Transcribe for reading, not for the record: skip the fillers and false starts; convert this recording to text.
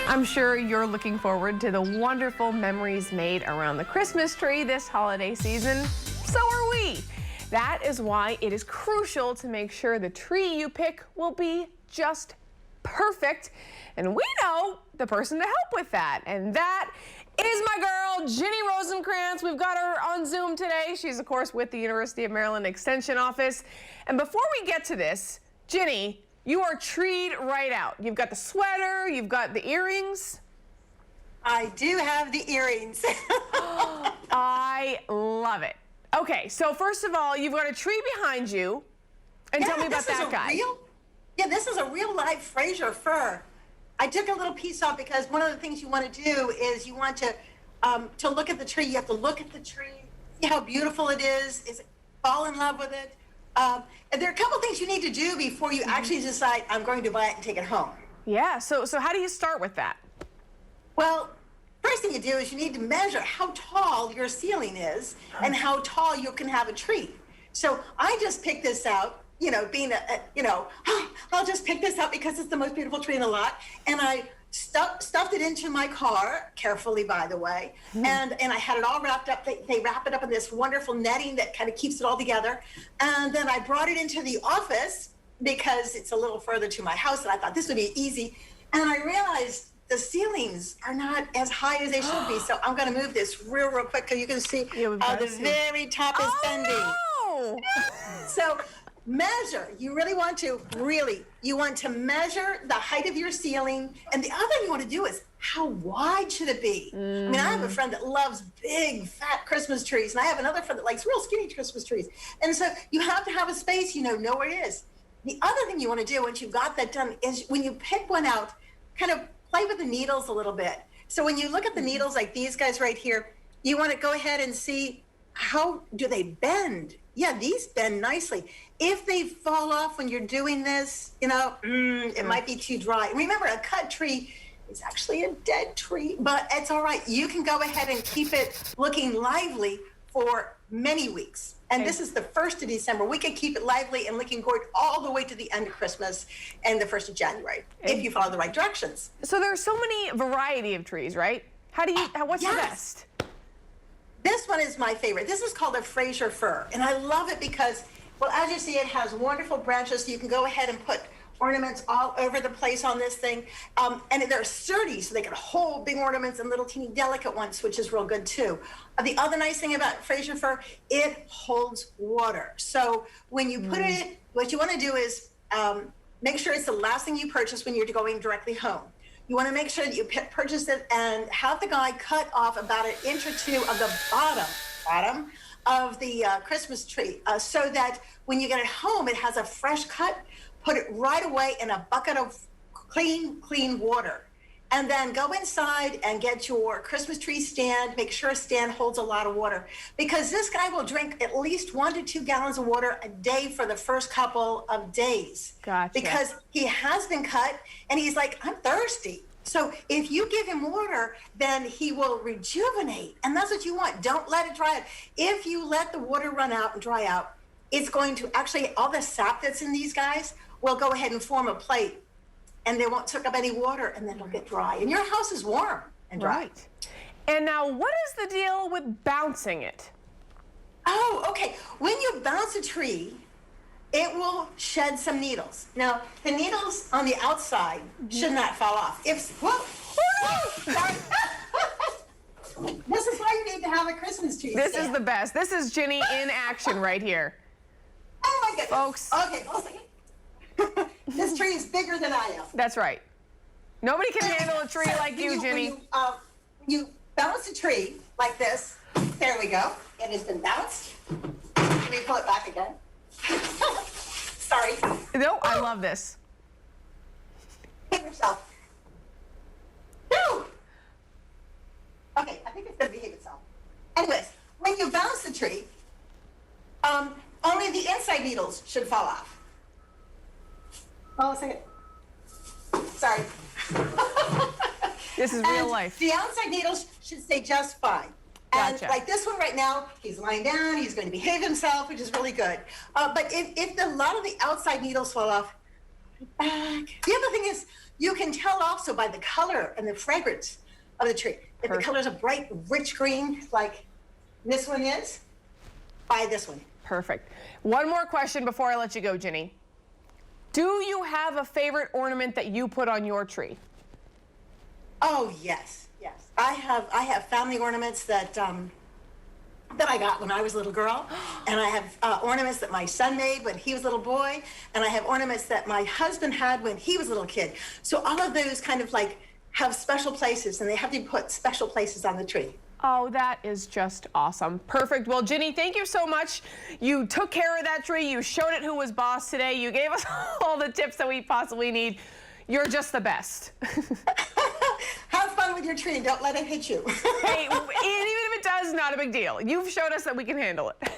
I'm sure you're looking forward to the wonderful memories made around the Christmas tree this holiday season. So are we. That is why it is crucial to make sure the tree you pick will be just perfect. And we know the person to help with that. And that is my girl, Ginny Rosenkrantz. We've got her on Zoom today. She's, of course, with the University of Maryland Extension Office. And before we get to this, Ginny, you are treed right out. You've got the sweater, you've got the earrings. I do have the earrings. I love it. Okay, so first of all, you've got a tree behind you. And tell me about that guy. This is a real live Fraser fir. I took a little piece off because one of the things you want to do is you want to look at the tree. You have to look at the tree, see how beautiful it is fall in love with it. And there are a couple things you need to do before you actually decide, I'm going to buy it and take it home. Yeah, so how do you start with that? Well, first thing you do is you need to measure how tall your ceiling is and how tall you can have a tree. So I just picked this out, being I'll just pick this out because it's the most beautiful tree in the lot. And I stuffed it into my car, carefully, by the way, and I had it all wrapped up. They wrap it up in this wonderful netting that kind of keeps it all together. And then I brought it into the office because it's a little further to my house, and I thought this would be easy. And I realized the ceilings are not as high as they should be, so I'm going to move this real quick so you can see the very top is bending. No! So measure. You really want to measure the height of your ceiling. And the other thing you want to do is how wide should it be? I mean, I have a friend that loves big, fat Christmas trees, and I have another friend that likes real skinny Christmas trees. And so you have to have a space, know where it is. The other thing you want to do once you've got that done is when you pick one out, kind of play with the needles a little bit. So when you look at the needles like these guys right here, you want to go ahead and see how do they bend. Yeah, these bend nicely. If they fall off when you're doing this, it might be too dry. Remember, a cut tree is actually a dead tree, but it's all right. You can go ahead and keep it looking lively for many weeks. And this is the 1st of December. We can keep it lively and looking good all the way to the end of Christmas and the 1st of January, if you follow the right directions. So there are so many variety of trees, right? What's the best? This one is my favorite. This is called a Fraser fir, and I love it because, well, as you see, it has wonderful branches, so you can go ahead and put ornaments all over the place on this thing. And they're sturdy, so they can hold big ornaments and little teeny delicate ones, which is real good too. The other nice thing about Fraser fir, it holds water. So when you put it, what you want to do is make sure it's the last thing you purchase when you're going directly home. You want to make sure that you purchase it and have the guy cut off about 1 inch or 2 of the bottom of the Christmas tree so that when you get it home, it has a fresh cut. Put it right away in a bucket of clean water. And then go inside and get your Christmas tree stand. Make sure a stand holds a lot of water because this guy will drink at least 1 to 2 gallons of water a day for the first couple of days. Gotcha. Because he has been cut and he's like, I'm thirsty. So if you give him water, then he will rejuvenate. And that's what you want. Don't let it dry out. If you let the water run out and dry out, it's going to actually, all the sap that's in these guys will go ahead and form a plate. And they won't soak up any water, and then it'll get dry. And your house is warm and dry. Right. And now, what is the deal with bouncing it? Oh, okay. When you bounce a tree, it will shed some needles. Now, the needles on the outside should not fall off. Sorry. This is why you need to have a Christmas tree. This is the best. This is Ginny in action right here. Oh, my goodness. Folks. Okay, hold a second. This tree is bigger than I am. That's right. Nobody can handle a tree like you, Ginny. When you bounce a tree like this, there we go. It has been bounced. Let me pull it back again. Sorry. No, I love this. Hit yourself. No. Okay, I think it's going to behave itself. Anyways, when you bounce the tree, only the inside needles should fall off. Hold on a second. Sorry. This is real life. The outside needles should stay just fine. Gotcha. And like this one right now, he's lying down, he's going to behave himself, which is really good. But if a lot of the outside needles fall off, back. The other thing is, you can tell also by the color and the fragrance of the tree. If the color's a bright, rich green, like this one is, buy this one. Perfect. One more question before I let you go, Ginny. Do you have a favorite ornament that you put on your tree? Oh, yes, yes. I have family ornaments that that I got when I was a little girl, and I have ornaments that my son made when he was a little boy, and I have ornaments that my husband had when he was a little kid. So all of those kind of like have special places, and they have to put special places on the tree. Oh, that is just awesome. Perfect. Well, Ginny, thank you so much. You took care of that tree. You showed it who was boss today. You gave us all the tips that we possibly need. You're just the best. Have fun with your tree and don't let it hit you. Hey, even if it does, not a big deal. You've showed us that we can handle it.